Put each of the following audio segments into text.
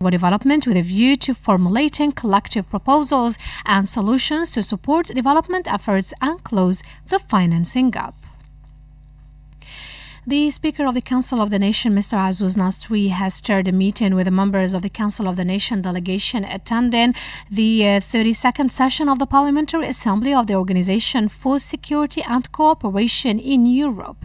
development with a view to formulating collective proposals and solutions to support development efforts and close the financing gap. The Speaker of the Council of the Nation, Mr. Azzouz Nasri, has chaired a meeting with the members of the Council of the Nation delegation attending the 32nd session of the Parliamentary Assembly of the Organization for Security and Cooperation in Europe.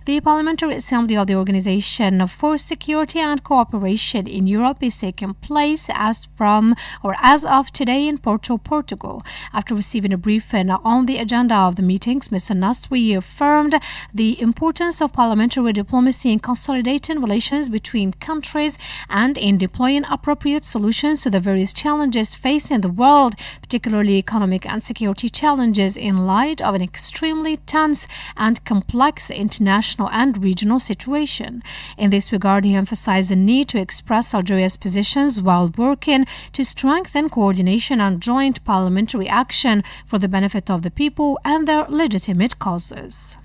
The Parliamentary Assembly of the Organization for Security and Cooperation in Europe is taking place as of today in Porto, Portugal. After receiving a briefing on the agenda of the meetings, Mr. Nasri affirmed the importance of parliamentary diplomacy in consolidating relations between countries and in deploying appropriate solutions to the various challenges facing the world, particularly economic and security challenges, in light of an extremely tense and complex international and regional situation. In this regard, he emphasized the need to express Algeria's positions while working to strengthen coordination and joint parliamentary action for the benefit of the people and their legitimate causes.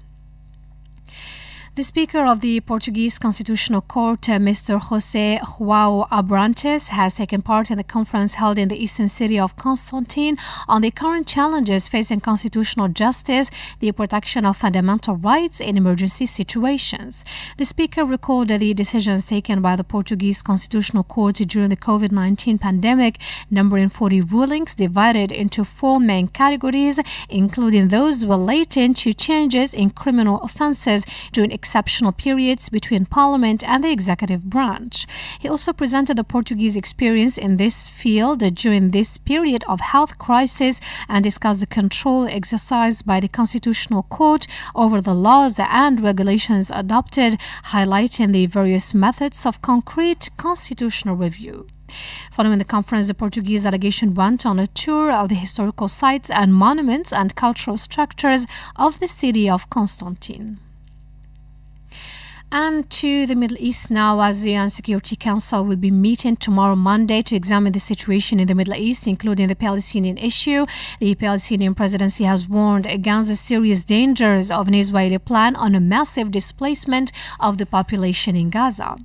The Speaker of the Portuguese Constitutional Court, Mr. José João Abrantes, has taken part in the conference held in the eastern city of Constantine on the current challenges facing constitutional justice, the protection of fundamental rights in emergency situations. The Speaker recalled the decisions taken by the Portuguese Constitutional Court during the COVID-19 pandemic, numbering 40 rulings divided into 4 main categories, including those relating to changes in criminal offences during exceptional periods between Parliament and the executive branch. He also presented the Portuguese experience in this field during this period of health crisis and discussed the control exercised by the Constitutional Court over the laws and regulations adopted, highlighting the various methods of concrete constitutional review. Following the conference, the Portuguese delegation went on a tour of the historical sites and monuments and cultural structures of the city of Constantine. And to the Middle East now, as the UN Security Council will be meeting tomorrow Monday to examine the situation in the Middle East, including the Palestinian issue. The Palestinian presidency has warned against the serious dangers of an Israeli plan on a massive displacement of the population in Gaza.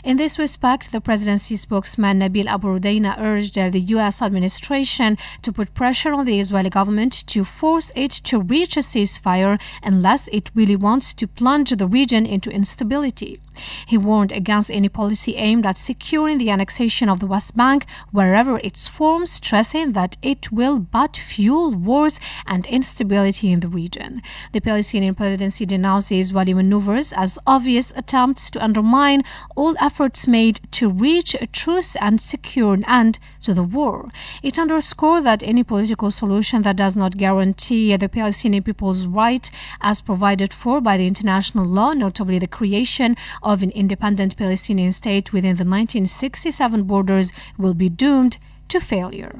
In this respect, the presidency spokesman Nabil Abu Rudaina urged the U.S. administration to put pressure on the Israeli government to force it to reach a ceasefire unless it really wants to plunge the region into instability. He warned against any policy aimed at securing the annexation of the West Bank wherever it's formed, stressing that it will but fuel wars and instability in the region. The Palestinian presidency denounced the Israeli maneuvers as obvious attempts to undermine all efforts made to reach a truce and secure an end to the war. It underscored that any political solution that does not guarantee the Palestinian people's right as provided for by the international law, notably the creation of an independent Palestinian state within the 1967 borders, will be doomed to failure.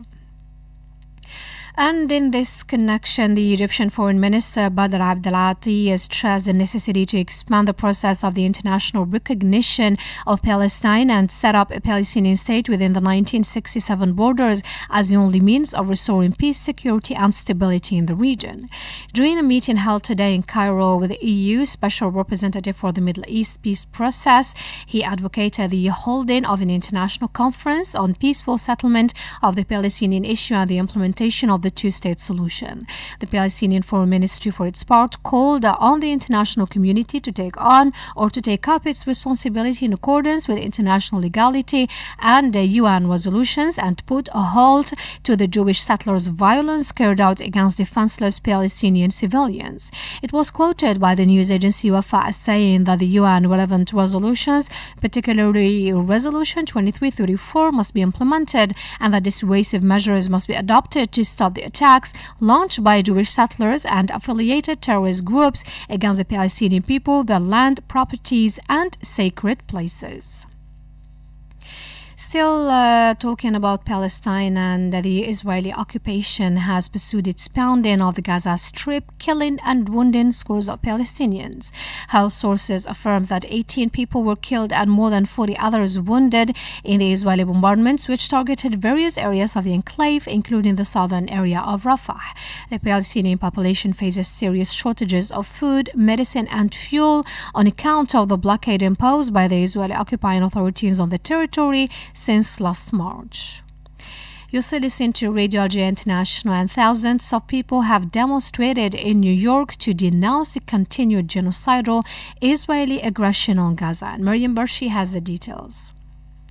And in this connection, the Egyptian Foreign Minister Badr Abdelati stressed the necessity to expand the process of the international recognition of Palestine and set up a Palestinian state within the 1967 borders as the only means of restoring peace, security and stability in the region. During a meeting held today in Cairo with the EU Special Representative for the Middle East peace process, he advocated the holding of an international conference on peaceful settlement of the Palestinian issue and the implementation of the two-state solution. The Palestinian Foreign Ministry, for its part, called on the international community to take on or to take up its responsibility in accordance with international legality and UN resolutions and put a halt to the Jewish settlers' violence carried out against defenseless Palestinian civilians. It was quoted by the news agency Wafa as saying that the UN relevant resolutions, particularly Resolution 2334, must be implemented and that dissuasive measures must be adopted to stop the attacks launched by Jewish settlers and affiliated terrorist groups against the Palestinian people, their land, properties, and sacred places. Still talking about Palestine, and the Israeli occupation has pursued its pounding of the Gaza Strip, killing and wounding scores of Palestinians. Health sources affirmed that 18 people were killed and more than 40 others wounded in the Israeli bombardments, which targeted various areas of the enclave, including the southern area of Rafah. The Palestinian population faces serious shortages of food, medicine, and fuel on account of the blockade imposed by the Israeli occupying authorities on the territory since last March. You still listen to Radio Algeria International, and thousands of people have demonstrated in New York to denounce the continued genocidal Israeli aggression on Gaza. And Mariam Barshi has the details.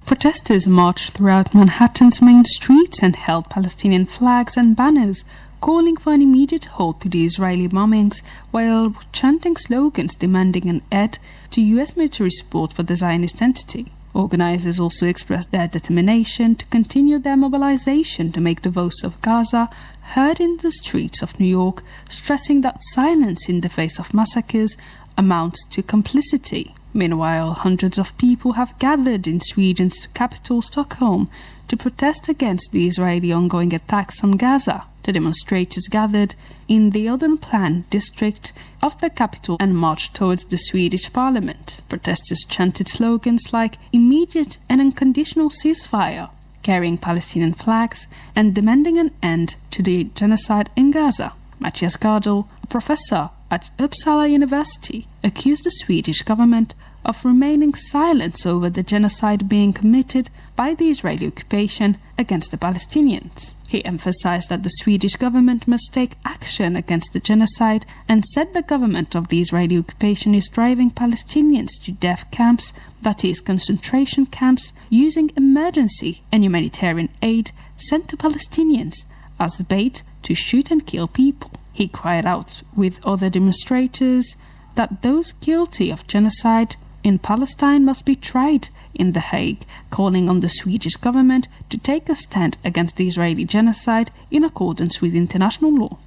Protesters marched throughout Manhattan's main streets and held Palestinian flags and banners, calling for an immediate halt to the Israeli bombings while chanting slogans demanding an end to U.S. military support for the Zionist entity. Organizers also expressed their determination to continue their mobilization to make the voice of Gaza heard in the streets of New York, stressing that silence in the face of massacres amounts to complicity. Meanwhile, hundreds of people have gathered in Sweden's capital, Stockholm, to protest against the Israeli ongoing attacks on Gaza. The demonstrators gathered in the Odenplan district of the capital and marched towards the Swedish parliament. Protesters chanted slogans like immediate and unconditional ceasefire, carrying Palestinian flags and demanding an end to the genocide in Gaza. Mattias Gardel, a professor at Uppsala University, accused the Swedish government of remaining silent over the genocide being committed by the Israeli occupation against the Palestinians. He emphasized that the Swedish government must take action against the genocide and said the government of the Israeli occupation is driving Palestinians to death camps, that is, concentration camps, using emergency and humanitarian aid sent to Palestinians as bait to shoot and kill people. He cried out with other demonstrators that those guilty of genocide in Palestine must be tried in The Hague, calling on the Swedish government to take a stand against the Israeli genocide in accordance with international law.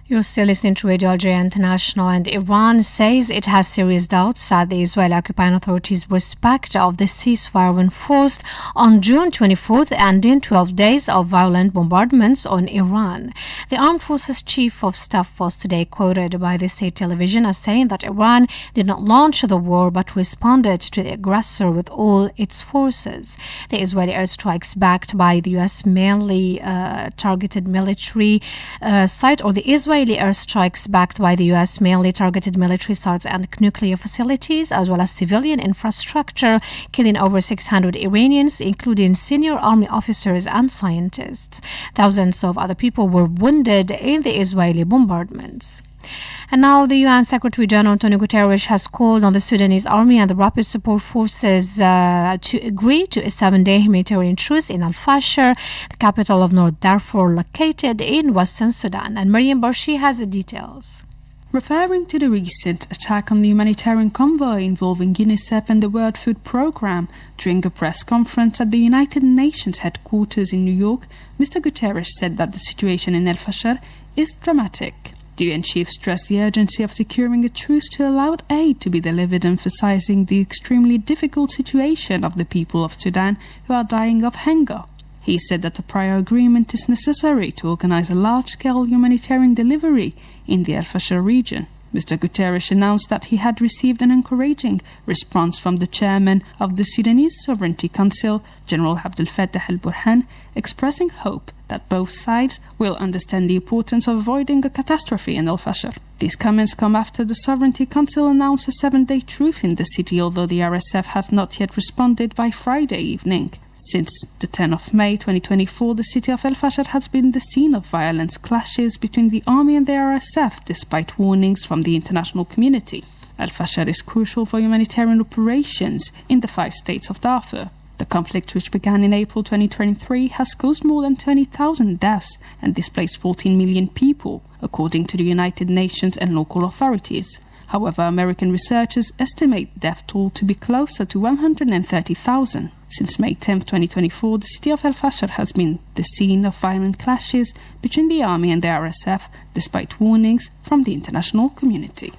You're still listening to Radio Algeria International, and Iran says it has serious doubts that the Israeli occupying authorities' respect of the ceasefire when forced on June 24th, ending 12 days of violent bombardments on Iran. The Armed Forces Chief of Staff was today quoted by the state television as saying that Iran did not launch the war but responded to the aggressor with all its forces. The Israeli airstrikes backed by the U.S. mainly targeted military site, or the Israeli airstrikes backed by the U.S. mainly targeted military sites and nuclear facilities, as well as civilian infrastructure, killing over 600 Iranians, including senior army officers and scientists. Thousands of other people were wounded in the Israeli bombardments. And now the UN Secretary General Antonio Guterres has called on the Sudanese army and the rapid support forces to agree to a 7-day humanitarian truce in Al-Fasher, the capital of North Darfur, located in Western Sudan. And Mariam Barshi has the details. Referring to the recent attack on the humanitarian convoy involving UNICEF and the World Food Programme during a press conference at the United Nations headquarters in New York, Mr. Guterres said that the situation in Al-Fasher is dramatic. The UN chief stressed the urgency of securing a truce to allow aid to be delivered, emphasizing the extremely difficult situation of the people of Sudan who are dying of hunger. He said that a prior agreement is necessary to organize a large-scale humanitarian delivery in the Al-Fasher region. Mr. Guterres announced that he had received an encouraging response from the chairman of the Sudanese Sovereignty Council, General Abdel Fattah al-Burhan, expressing hope that both sides will understand the importance of avoiding a catastrophe in Al-Fasher. These comments come after the Sovereignty Council announced a 7-day truce in the city, although the RSF has not yet responded by Friday evening. Since the 10th of May 2024, the city of Al-Fasher has been the scene of violent clashes between the army and the RSF, despite warnings from the international community. Al-Fasher is crucial for humanitarian operations in the 5 states of Darfur. The conflict, which began in April 2023, has caused more than 20,000 deaths and displaced 14 million people, according to the United Nations and local authorities. However, American researchers estimate the death toll to be closer to 130,000. Since May 10, 2024, the city of Al-Fasher has been the scene of violent clashes between the army and the RSF, despite warnings from the international community.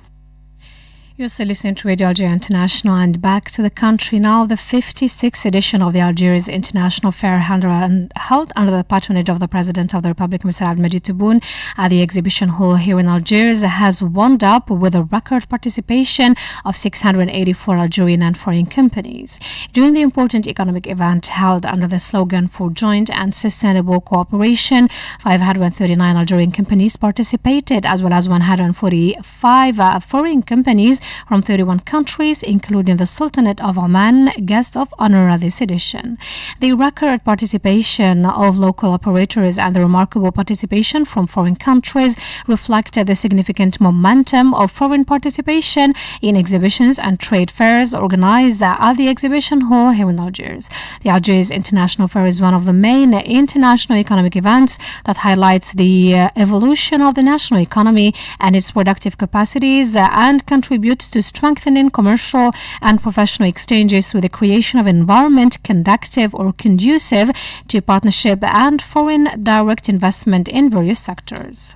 You're still listening to Radio Algeria International, and back to the country now. The 56th edition of the Algiers International Fair held under the patronage of the President of the Republic, Mr. Abdelmajid Tebboune, at the exhibition hall here in Algiers, has wound up with a record participation of 684 Algerian and foreign companies. During the important economic event held under the slogan for joint and sustainable cooperation, 539 Algerian companies participated, as well as 145 foreign companies from 31 countries, including the Sultanate of Oman, guest of honor at this edition. The record participation of local operators and the remarkable participation from foreign countries reflected the significant momentum of foreign participation in exhibitions and trade fairs organized at the exhibition hall here in Algiers. The Algiers International Fair is one of the main international economic events that highlights the evolution of the national economy and its productive capacities and contributes to strengthening commercial and professional exchanges through the creation of an environment conducive or conducive to partnership and foreign direct investment in various sectors.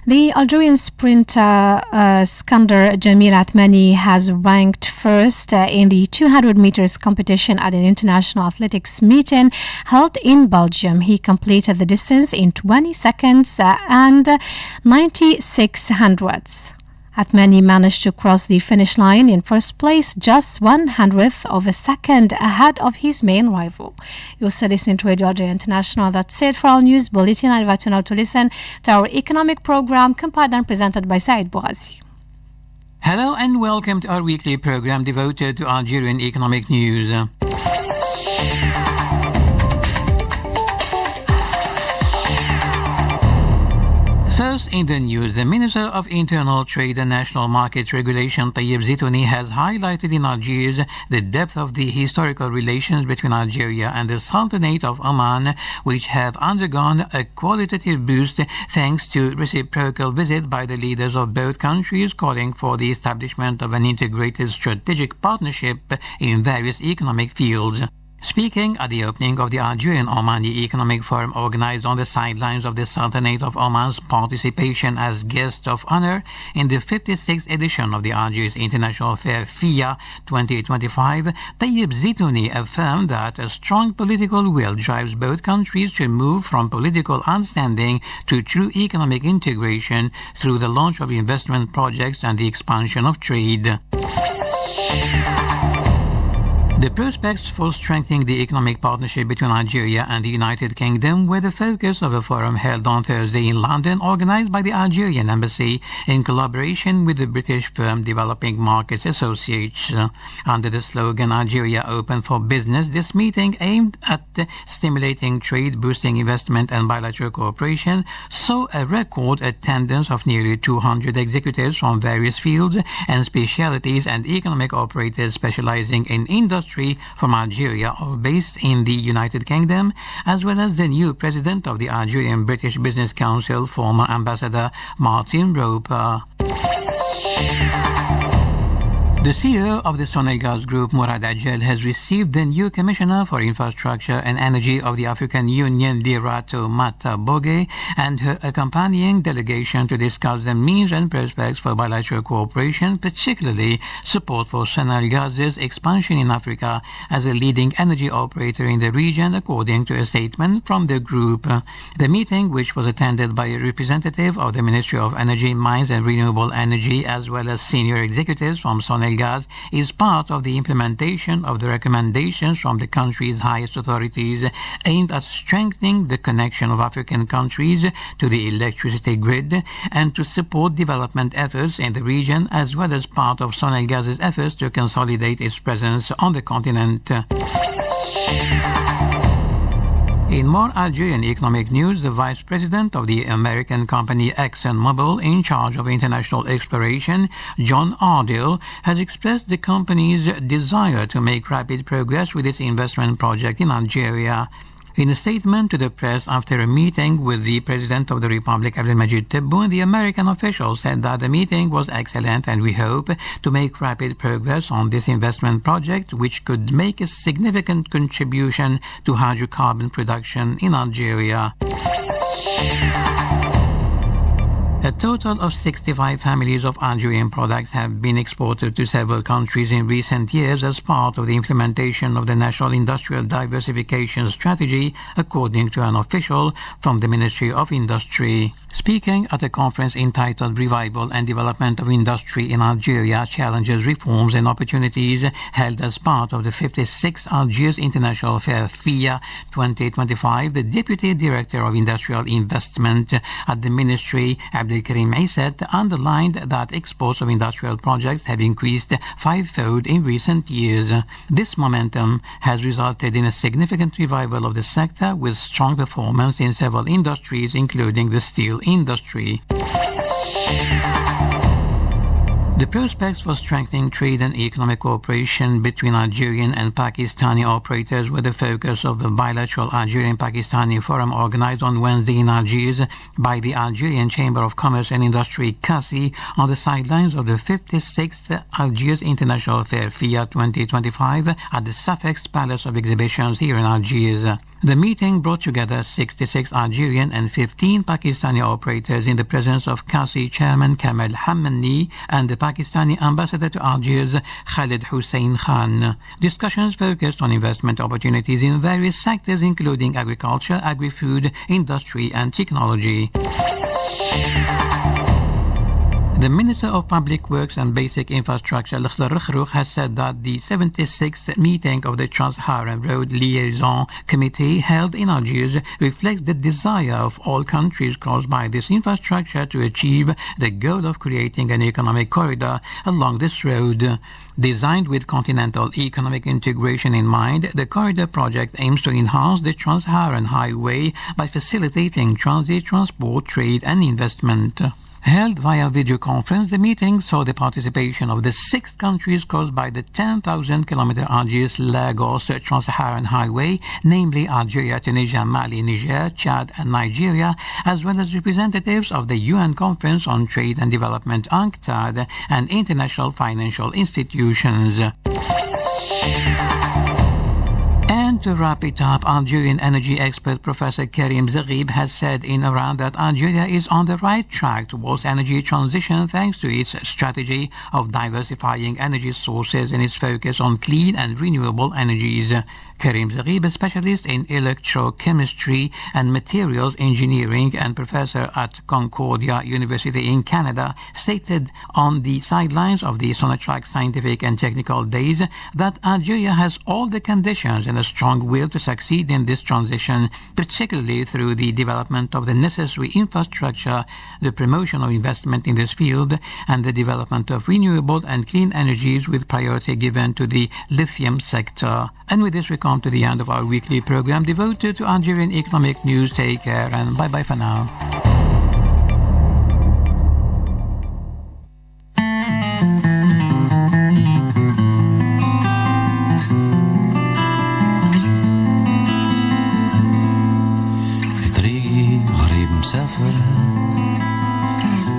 The Algerian sprinter Skander Jamil Athmani has ranked first in the 200 meters competition at an international athletics meeting held in Belgium. He completed the distance in 20 seconds and 96 hundredths. Athmani managed to cross the finish line in first place, just 1/100th of a second ahead of his main rival. You're also listening to Radio Algeria International. That's it for our news bulletin. I invite you now to listen to our economic program compiled and presented by Said Bouazi. Hello and welcome to our weekly program devoted to Algerian economic news. First in the news, the Minister of Internal Trade and National Market Regulation, Tayyip Zitouni, has highlighted in Algiers the depth of the historical relations between Algeria and the Sultanate of Oman, which have undergone a qualitative boost thanks to reciprocal visit by the leaders of both countries, calling for the establishment of an integrated strategic partnership in various economic fields. Speaking at the opening of the Algerian-Omani Economic Forum organized on the sidelines of the Sultanate of Oman's participation as guest of honor in the 56th edition of the Algiers International Fair FIA 2025, Tayyip Zitouni affirmed that a strong political will drives both countries to move from political understanding to true economic integration through the launch of investment projects and the expansion of trade. The prospects for strengthening the economic partnership between Algeria and the United Kingdom were the focus of a forum held on Thursday in London, organized by the Algerian Embassy in collaboration with the British firm Developing Markets Associates. Under the slogan Algeria Open for Business, this meeting aimed at stimulating trade, boosting investment and bilateral cooperation, saw a record attendance of nearly 200 executives from various fields and specialities and economic operators specializing in industry from Algeria or based in the United Kingdom, as well as the new president of the Algerian British Business Council, former Ambassador Martin Roper. The CEO of the Sonelgaz Group, Mourad Adjel, has received the new Commissioner for Infrastructure and Energy of the African Union, Lirato Mata Boge, and her accompanying delegation to discuss the means and prospects for bilateral cooperation, particularly support for Sonelgaz's expansion in Africa as a leading energy operator in the region, according to a statement from the group. The meeting, which was attended by a representative of the Ministry of Energy, Mines and Renewable Energy, as well as senior executives from Sonelgaz, is part of the implementation of the recommendations from the country's highest authorities aimed at strengthening the connection of African countries to the electricity grid and to support development efforts in the region, as well as part of Sonelgaz's efforts to consolidate its presence on the continent. In more Algerian economic news, the vice president of the American company ExxonMobil, in charge of international exploration, John Ardell, has expressed the company's desire to make rapid progress with its investment project in Algeria. In a statement to the press after a meeting with the President of the Republic, Abdelmajid Tebboune, the American official said that the meeting was excellent and we hope to make rapid progress on this investment project, which could make a significant contribution to hydrocarbon production in Algeria. A total of 65 families of Algerian products have been exported to several countries in recent years as part of the implementation of the National Industrial Diversification Strategy, according to an official from the Ministry of Industry. Speaking at a conference entitled Revival and Development of Industry in Algeria, Challenges, Reforms and Opportunities, held as part of the 56th Algiers International Fair FIA 2025, the Deputy Director of Industrial Investment at the Ministry, Abdelghani Al Karim Isset underlined that exports of industrial projects have increased fivefold in recent years. This momentum has resulted in a significant revival of the sector with strong performance in several industries, including the steel industry. The prospects for strengthening trade and economic cooperation between Algerian and Pakistani operators were the focus of the bilateral Algerian-Pakistani forum organized on Wednesday in Algiers by the Algerian Chamber of Commerce and Industry, CASI, on the sidelines of the 56th Algiers International Fair, FIA 2025, at the Safex Palace of Exhibitions here in Algiers. The meeting brought together 66 Algerian and 15 Pakistani operators in the presence of CASI Chairman Kamal Hamani and the Pakistani Ambassador to Algiers, Khalid Hussein Khan. Discussions focused on investment opportunities in various sectors including agriculture, agri-food, industry and technology. The Minister of Public Works and Basic Infrastructure, Lakhdar Rakhroukh, has said that the 76th meeting of the Trans-Saharan Road Liaison Committee held in Algiers reflects the desire of all countries caused by this infrastructure to achieve the goal of creating an economic corridor along this road. Designed with continental economic integration in mind, the corridor project aims to enhance the Trans-Saharan Highway by facilitating transit, transport, trade and investment. Held via video conference, the meeting saw the participation of the 6 countries caused by the 10,000-kilometer Algiers-Lagos Trans-Saharan Highway, namely Algeria, Tunisia, Mali, Niger, Chad and Nigeria, as well as representatives of the UN Conference on Trade and Development, UNCTAD, and international financial institutions. And to wrap it up, Algerian energy expert Professor Karim Zaghib has said in Iran that Algeria is on the right track towards energy transition thanks to its strategy of diversifying energy sources and its focus on clean and renewable energies. Karim Zaghib, a specialist in electrochemistry and materials engineering and professor at Concordia University in Canada, stated on the sidelines of the Sonatrach Scientific and Technical Days that Algeria has all the conditions and a strong will to succeed in this transition, particularly through the development of the necessary infrastructure, the promotion of investment in this field, and the development of renewable and clean energies with priority given to the lithium sector. And with this, we come to the end of our weekly program devoted to Algerian economic news. Take care and bye-bye for now. في طريقي غريب مسافر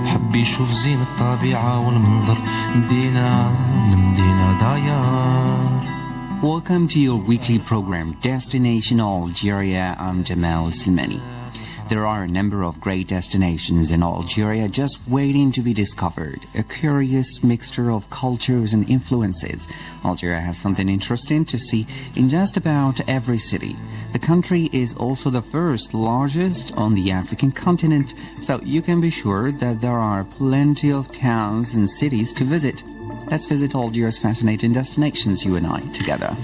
حب يشوف زين الطبيعة والمنظر مدينة لمدينة داير. Welcome to your weekly program, Destination Algeria. I'm Jamal Silmani. There are a number of great destinations in Algeria just waiting to be discovered. A curious mixture of cultures and influences. Algeria has something interesting to see in just about every city. The country is also the first largest on the African continent, so you can be sure that there are plenty of towns and cities to visit. Let's visit Algiers' fascinating destinations, you and I, together.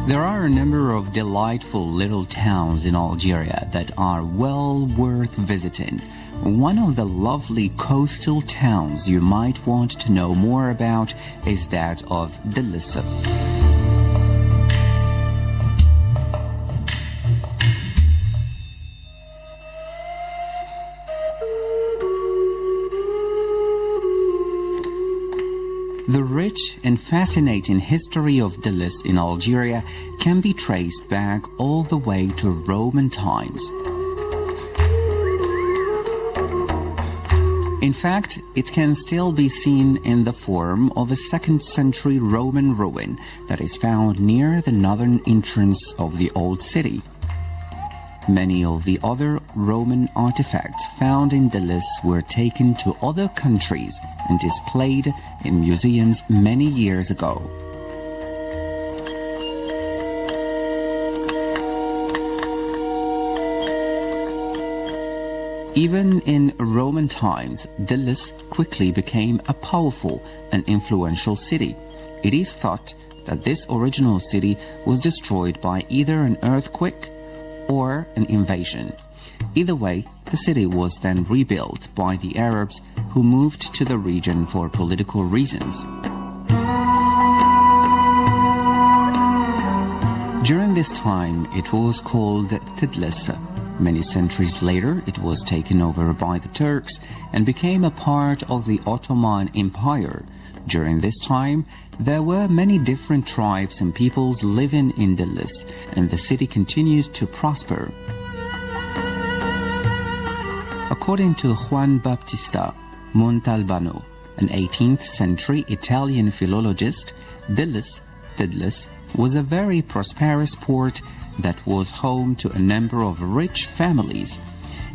There are a number of delightful little towns in Algeria that are well worth visiting. One of the lovely coastal towns you might want to know more about is that of Delis. The rich and fascinating history of Delis in Algeria can be traced back all the way to Roman times. In fact, it can still be seen in the form of a 2nd century Roman ruin that is found near the northern entrance of the old city. Many of the other Roman artifacts found in Delis were taken to other countries and displayed in museums many years ago. Even in Roman times, Delis quickly became a powerful and influential city. It is thought that this original city was destroyed by either an earthquake or an invasion. Either way, the city was then rebuilt by the Arabs who moved to the region for political reasons. During this time, it was called Tidlis. Many centuries later, it was taken over by the Turks and became a part of the Ottoman Empire. During this time, there were many different tribes and peoples living in Tidlis, and the city continues to prosper. According to Juan Battista Montalbano, an 18th century Italian philologist, Tidlis was a very prosperous port that was home to a number of rich families.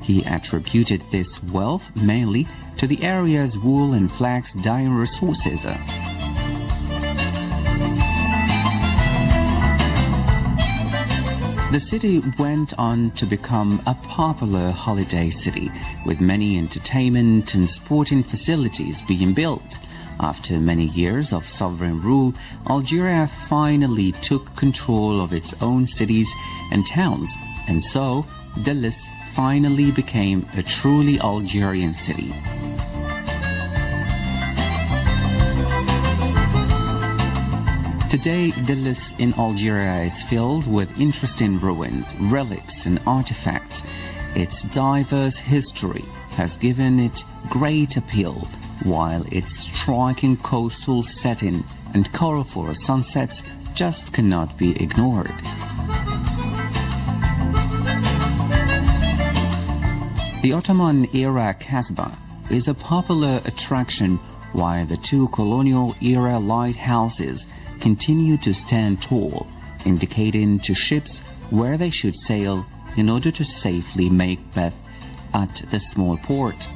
He attributed this wealth mainly to the area's wool and flax dyeing resources. The city went on to become a popular holiday city, with many entertainment and sporting facilities being built. After many years of sovereign rule, Algeria finally took control of its own cities and towns, and so Tidlis finally became a truly Algerian city. Today, Tidlis in Algeria is filled with interesting ruins, relics and artifacts. Its diverse history has given it great appeal, while its striking coastal setting and colorful sunsets just cannot be ignored. The Ottoman-era Kasbah is a popular attraction, while the two colonial-era lighthouses continue to stand tall, indicating to ships where they should sail in order to safely make berth at the small port.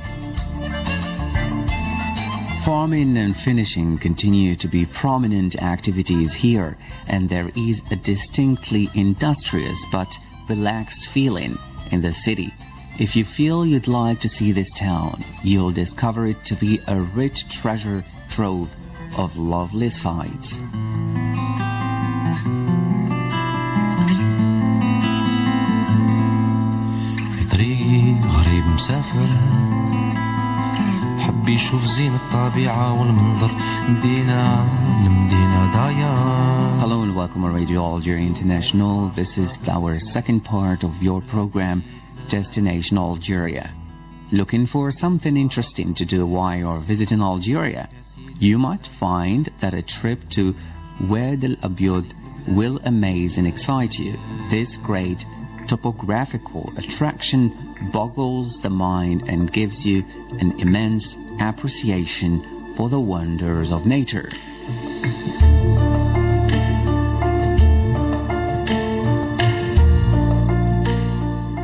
Farming and fishing continue to be prominent activities here, and there is a distinctly industrious but relaxed feeling in the city. If you feel you'd like to see this town, you'll discover it to be a rich treasure trove of lovely sights. في طريقي غريب مسافر حبي يشوف زين الطبيعة والمنظر المدينة داير. Hello and welcome to Radio Algeria International. This is our second part of your program, Destination Algeria. Looking for something interesting to do while you're visiting Algeria? You might find that a trip to Wadi El Abyad will amaze and excite you. This great topographical attraction boggles the mind and gives you an immense appreciation for the wonders of nature.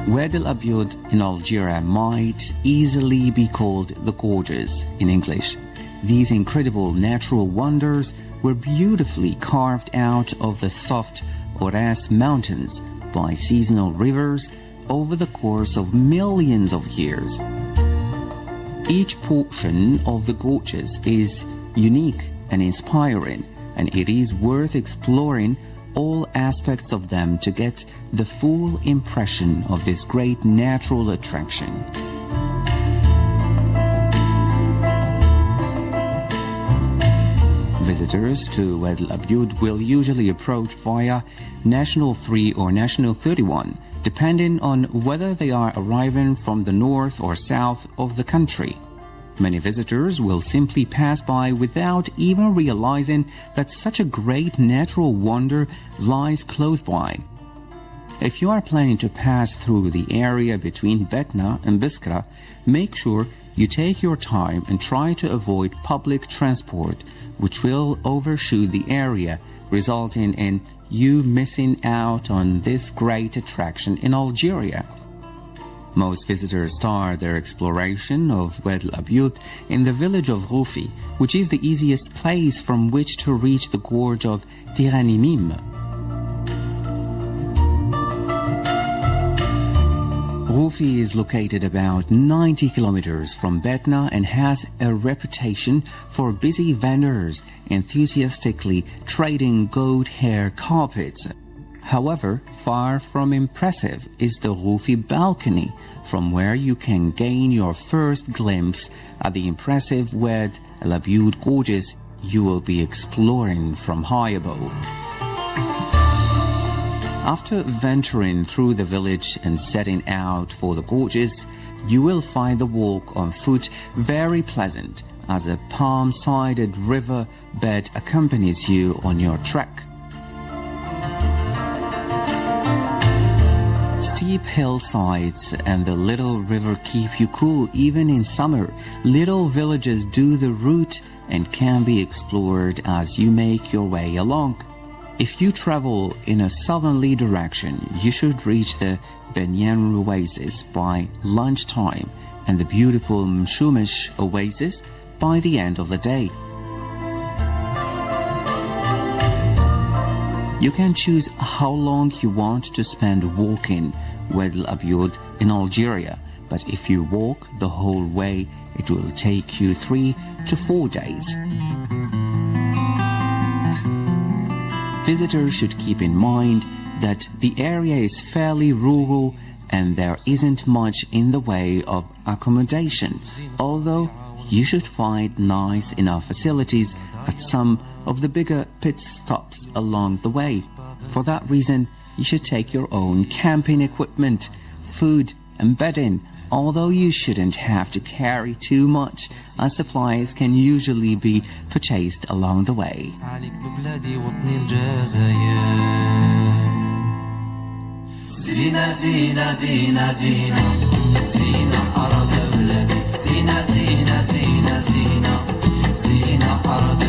Wadi El Abyad in Algeria might easily be called the Gorges in English. These incredible natural wonders were beautifully carved out of the soft Ouras mountains by seasonal rivers over the course of millions of years. Each portion of the Gorges is unique and inspiring, and it is worth exploring all aspects of them to get the full impression of this great natural attraction. Visitors to Wadi El Abyad will usually approach via National 3 or National 31, depending on whether they are arriving from the north or south of the country. Many visitors will simply pass by without even realizing that such a great natural wonder lies close by. If you are planning to pass through the area between Betna and Biskra, make sure you take your time and try to avoid public transport, which will overshoot the area, resulting in you missing out on this great attraction in Algeria. Most visitors start their exploration of Wadi El Abyad in the village of Roufi, which is the easiest place from which to reach the gorge of Tiranimim. Roufi is located about 90 kilometers from Betna and has a reputation for busy vendors enthusiastically trading goat hair carpets. However, far from impressive is the Roufi balcony, from where you can gain your first glimpse at the impressive Wed El Abiud gorges you will be exploring from high above. After venturing through the village and setting out for the gorges, you will find the walk on foot very pleasant as a palm-sided river bed accompanies you on your trek. Steep hillsides and the little river keep you cool even in summer. Little villages do the route and can be explored as you make your way along. If you travel in a southerly direction, you should reach the Benyan Oasis by lunchtime and the beautiful Mshumish Oasis by the end of the day. You can choose how long you want to spend walking Wed El Abiud in Algeria, but if you walk the whole way, it will take you 3 to 4 days. Visitors should keep in mind that the area is fairly rural and there isn't much in the way of accommodation, although you should find nice enough facilities at some of the bigger pit stops along the way. For that reason, you should take your own camping equipment, food and bedding, although you shouldn't have to carry too much, as supplies can usually be purchased along the way. زينة زينة زينة زينة زينة أرض بلادي زينة زينة زينة زينة زينة أرض